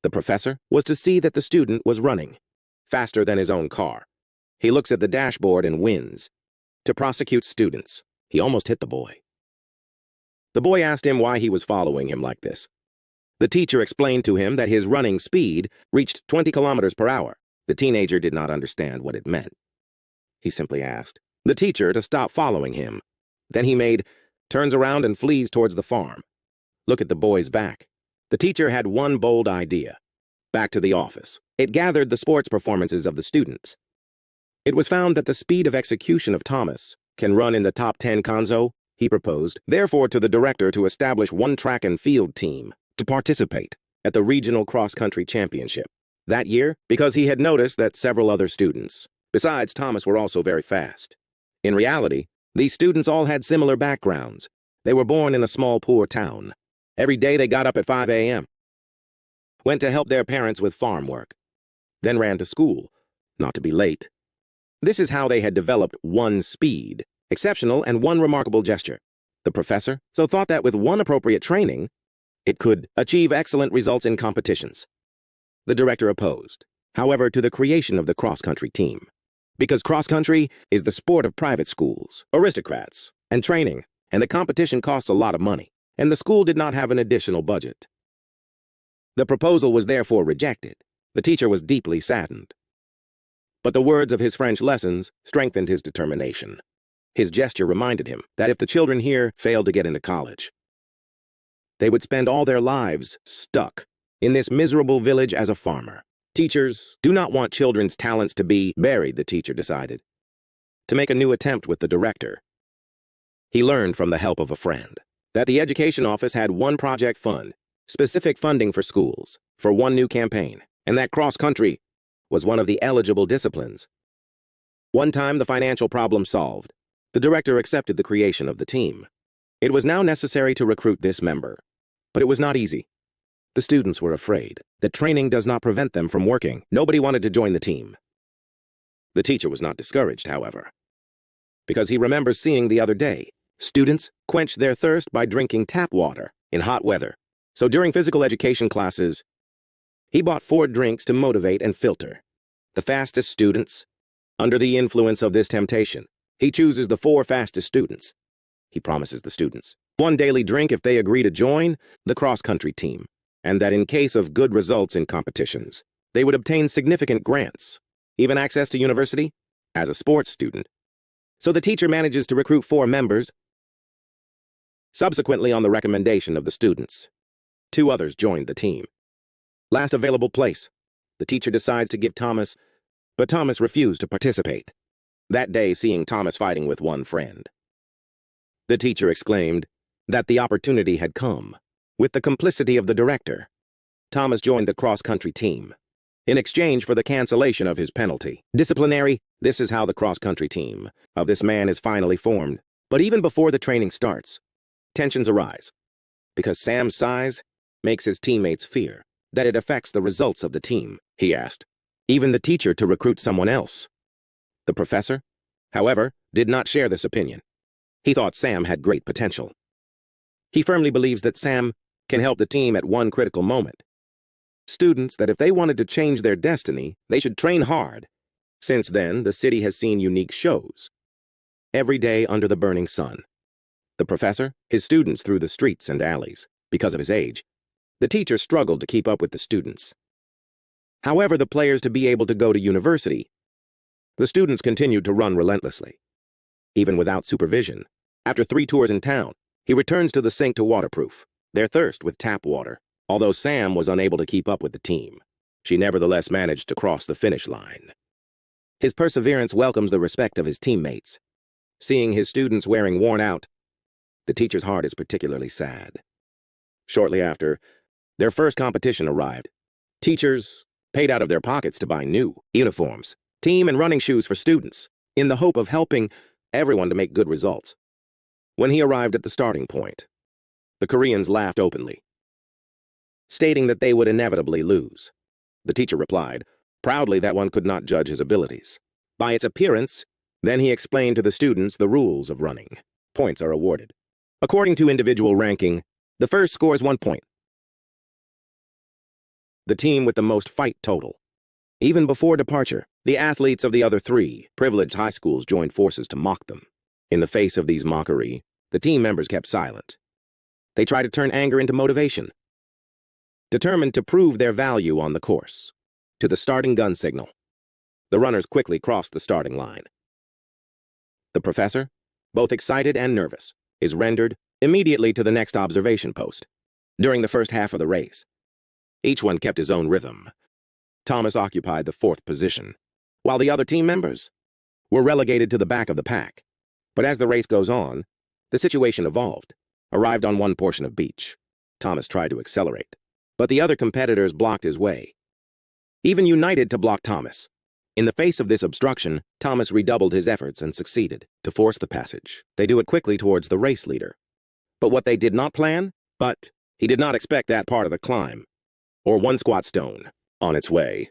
The professor was to see that the student was running faster than his own car. He looks at the dashboard and wins. To prosecute students, he almost hit the boy. The boy asked him why he was following him like this. The teacher explained to him that his running speed reached 20 kilometers per hour. The teenager did not understand what it meant. He simply asked the teacher to stop following him. Then he turns around and flees towards the farm. Look at the boy's back. The teacher had one bold idea. Back to the office. It gathered the sports performances of the students. It was found that the speed of execution of Thomas can run in the top 10 Konzo. He proposed, therefore, to the director to establish one track and field team to participate at the regional cross-country championship. That year, because he had noticed that several other students, besides Thomas, were also very fast. In reality, these students all had similar backgrounds. They were born in a small, poor town. Every day they got up at 5 a.m., went to help their parents with farm work, then ran to school, not to be late. This is how they had developed one speed, exceptional and one remarkable gesture. The professor so thought that with one appropriate training, it could achieve excellent results in competitions. The director opposed, however, to the creation of the cross-country team, because cross-country is the sport of private schools, aristocrats, and training, and the competition costs a lot of money, and the school did not have an additional budget. The proposal was therefore rejected. The teacher was deeply saddened. But the words of his French lessons strengthened his determination. His gesture reminded him that if the children here failed to get into college, they would spend all their lives stuck in this miserable village as a farmer. Teachers do not want children's talents to be buried, the teacher decided, to make a new attempt with the director. He learned from the help of a friend that the education office had one project fund, specific funding for schools, for one new campaign, and that cross-country was one of the eligible disciplines. One time the financial problem solved, the director accepted the creation of the team. It was now necessary to recruit this member, but it was not easy. The students were afraid that training does not prevent them from working. Nobody wanted to join the team. The teacher was not discouraged, however, because he remembers seeing the other day students quench their thirst by drinking tap water in hot weather. So during physical education classes, he bought 4 drinks to motivate and filter the fastest students. Under the influence of this temptation, he chooses the 4 fastest students. He promises the students 1 daily drink if they agree to join the cross-country team, and that in case of good results in competitions, they would obtain significant grants, even access to university, as a sports student. So the teacher manages to recruit 4 members. Subsequently, on the recommendation of the students, 2 others joined the team. Last available place, the teacher decides to give Thomas, but Thomas refused to participate. That day, seeing Thomas fighting with one friend, the teacher exclaimed that the opportunity had come. With the complicity of the director, Thomas joined the cross-country team in exchange for the cancellation of his penalty. Disciplinary, this is how the cross-country team of this man is finally formed. But even before the training starts, tensions arise, because Sam's size makes his teammates fear that it affects the results of the team. He asked even the teacher to recruit someone else. The professor, however, did not share this opinion. He thought Sam had great potential. He firmly believes that Sam can help the team at one critical moment. Students that if they wanted to change their destiny, they should train hard. Since then, the city has seen unique shows. Every day under the burning sun. The professor, his students through the streets and alleys. Because of his age, the teacher struggled to keep up with the students. However, the players to be able to go to university, the students continued to run relentlessly. Even without supervision, after 3 tours in town, he returns to the sink to waterproof their thirst with tap water. Although Sam was unable to keep up with the team, she nevertheless managed to cross the finish line. His perseverance welcomes the respect of his teammates. Seeing his students wearing worn out, the teacher's heart is particularly sad. Shortly after, their first competition arrived. Teachers paid out of their pockets to buy new uniforms, team and running shoes for students, in the hope of helping everyone to make good results. When he arrived at the starting point, the Koreans laughed openly, stating that they would inevitably lose. The teacher replied, proudly, that one could not judge his abilities by its appearance. Then he explained to the students the rules of running. Points are awarded according to individual ranking. The first scores 1 point. the team with the most fight total. Even before departure, the athletes of the other three privileged high schools joined forces to mock them. In the face of these mockery, the team members kept silent. They tried to turn anger into motivation, determined to prove their value on the course. To the starting gun signal, the runners quickly crossed the starting line. The professor, both excited and nervous, is rendered immediately to the next observation post. During the first half of the race, each one kept his own rhythm. Thomas occupied the fourth position, while the other team members were relegated to the back of the pack. But as the race goes on, the situation evolved. Arrived on one portion of beach, Thomas tried to accelerate, but the other competitors blocked his way. Even united to block Thomas. In the face of this obstruction, Thomas redoubled his efforts and succeeded to force the passage. They do it quickly towards the race leader. But what they did not plan? He did not expect that part of the climb, or one squat stone, on its way.